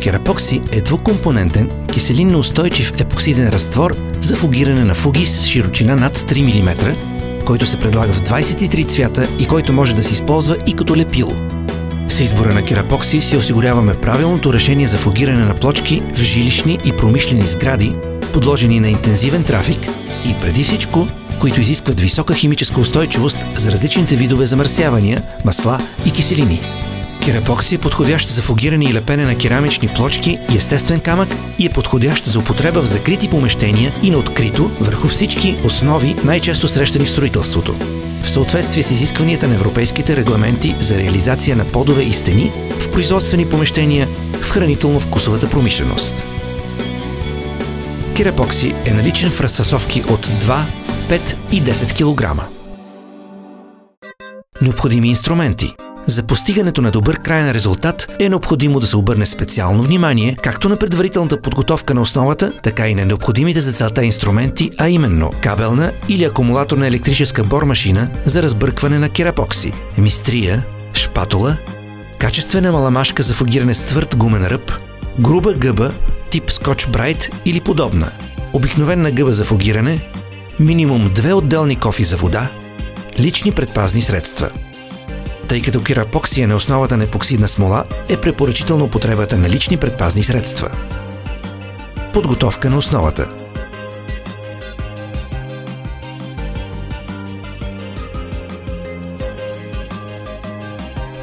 Керапокси е двукомпонентен, киселинно устойчив епоксиден разтвор за фугиране на фуги с широчина над 3 мм, който се предлага в 23 цвята и който може да се използва и като лепило. С избора на керапокси си осигуряваме правилното решение за фугиране на плочки в жилищни и промишлени сгради, подложени на интензивен трафик и преди всичко, които изискват висока химическа устойчивост за различните видове замърсявания, масла и киселини. Керапокси е подходящ за фугиране и лепене на керамични плочки и естествен камък и е подходящ за употреба в закрити помещения и на открито върху всички основи, най-често срещани в строителството. В съответствие с изискванията на европейските регламенти за реализация на подове и стени в производствени помещения в хранително-вкусовата промишленост. Керапокси е наличен в разфасовки от 2, 5 и 10 кг. Необходими инструменти. За постигането на добър краен резултат е необходимо да се обърне специално внимание както на предварителната подготовка на основата, така и на необходимите за целта инструменти, а именно кабелна или акумулаторна електрическа бормашина за разбъркване на керапокси, мистрия, шпатула, качествена маламашка за фугиране с твърд гумен ръб, груба гъба тип Scotch-Brite или подобна, обикновена гъба за фугиране, минимум 2 отделни кофи за вода, лични предпазни средства. Тъй като керапокси е на основата на епоксидна смола, е препоръчителна употребата на лични предпазни средства. Подготовка на основата.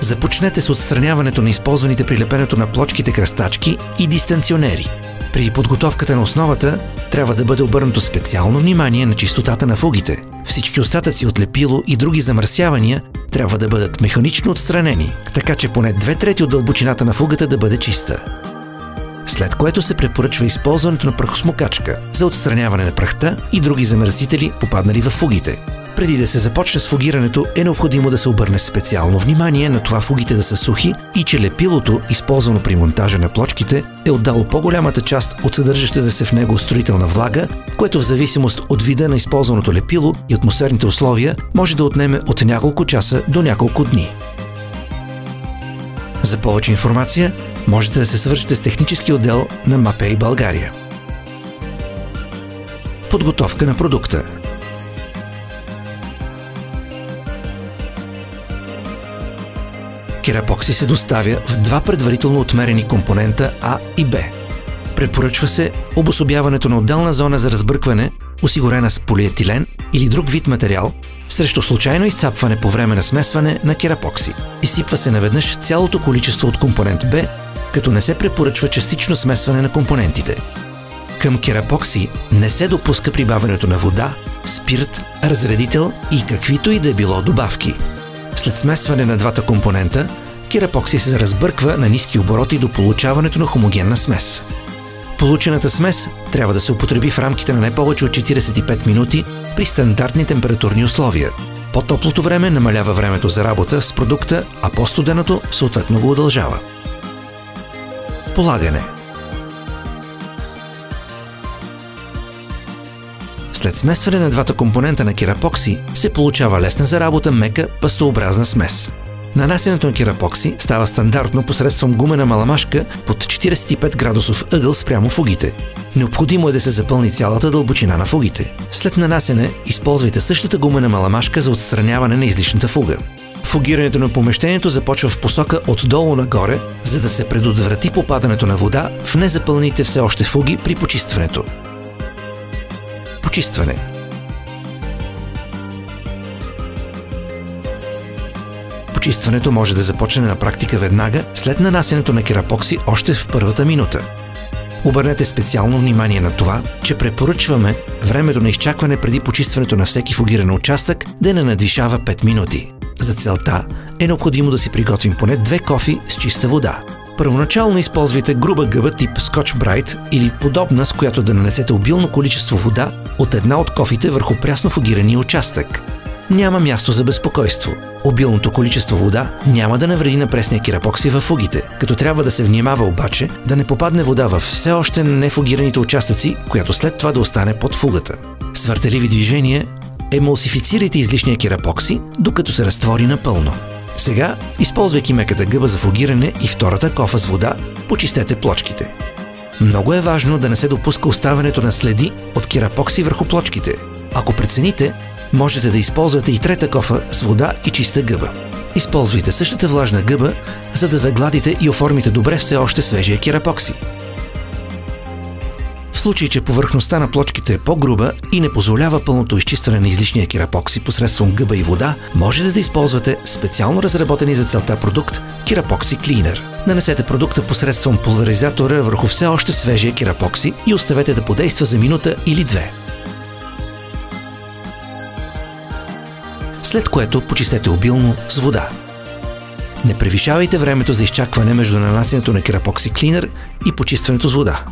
Започнете с отстраняването на използваните при лепенето на плочките кръстачки и дистанционери. При подготовката на основата трябва да бъде обърнато специално внимание на чистотата на фугите. Всички остатъци от лепило и други замърсявания трябва да бъдат механично отстранени, така че поне 2/3 от дълбочината на фугата да бъде чиста. След което се препоръчва използването на прахосмокачка за отстраняване на прахта и други замърсители, попаднали в фугите. Преди да се започне с фугирането, е необходимо да се обърне специално внимание на това фугите да са сухи и че лепилото, използвано при монтажа на плочките, е отдало по-голямата част от съдържащата се в него строителна влага, което в зависимост от вида на използваното лепило и атмосферните условия може да отнеме от няколко часа до няколко дни. За повече информация можете да се свържете с технически отдел на Мапей България. Подготовка на продукта. Керапокси се доставя в 2 предварително отмерени компонента А и Б. Препоръчва се обособяването на отделна зона за разбъркване, осигурена с полиетилен или друг вид материал, срещу случайно изцапване по време на смесване на керапокси. Изсипва се наведнъж цялото количество от компонент Б, като не се препоръчва частично смесване на компонентите. Към керапокси не се допуска прибавянето на вода, спирт, разредител и каквито и да е било добавки. След смесване на двата компонента, керапокси се разбърква на ниски обороти до получаването на хомогенна смес. Получената смес трябва да се употреби в рамките на не повече от 45 минути при стандартни температурни условия. По-топлото време намалява времето за работа с продукта, а по-студеното съответно го удължава. Полагане. След смесване на двата компонента на керапокси се получава лесна за работа мека пастообразна смес. Нанасянето на керапокси става стандартно посредством гумена маламашка под 45 градусов ъгъл спрямо фугите. Необходимо е да се запълни цялата дълбочина на фугите. След нанасяне използвайте същата гумена маламашка за отстраняване на излишната фуга. Фугирането на помещението започва в посока отдолу нагоре, за да се предотврати попадането на вода в незапълните все още фуги при почистването. Почистване. Почистването може да започне на практика веднага след нанасянето на керапокси още в първата минута. Обърнете специално внимание на това, че препоръчваме времето на изчакване преди почистването на всеки фугиран участък да не надвишава 5 минути. За целта е необходимо да си приготвим поне 2 кофи с чиста вода. Първоначално използвайте груба гъба тип Scotch-Brite или подобна, с която да нанесете обилно количество вода от една от кофите върху прясно фугирания участък. Няма място за безпокойство. Обилното количество вода няма да навреди на пресния керапокси във фугите, като трябва да се внимава обаче да не попадне вода в все още нефугираните участъци, която след това да остане под фугата. С въртеливи движения емулсифицирайте излишния керапокси, докато се разтвори напълно. Сега, използвайки меката гъба за фугиране и втората кофа с вода, почистете плочките. Много е важно да не се допуска оставянето на следи от керапокси върху плочките. Ако прецените, можете да използвате и трета кофа с вода и чиста гъба. Използвайте същата влажна гъба, за да загладите и оформите добре все още свежия керапокси. В случай, че повърхността на плочките е по-груба и не позволява пълното изчистване на излишния керапокси посредством гъба и вода, можете да използвате специално разработени за целта продукт Kerapocsi Cleaner. Нанесете продукта посредством пулверизатора върху все още свежия керапокси и оставете да подейства за минута или две. След което почистете обилно с вода. Не превишавайте времето за изчакване между нанасянето на Kerapocsi Cleaner и почистването с вода.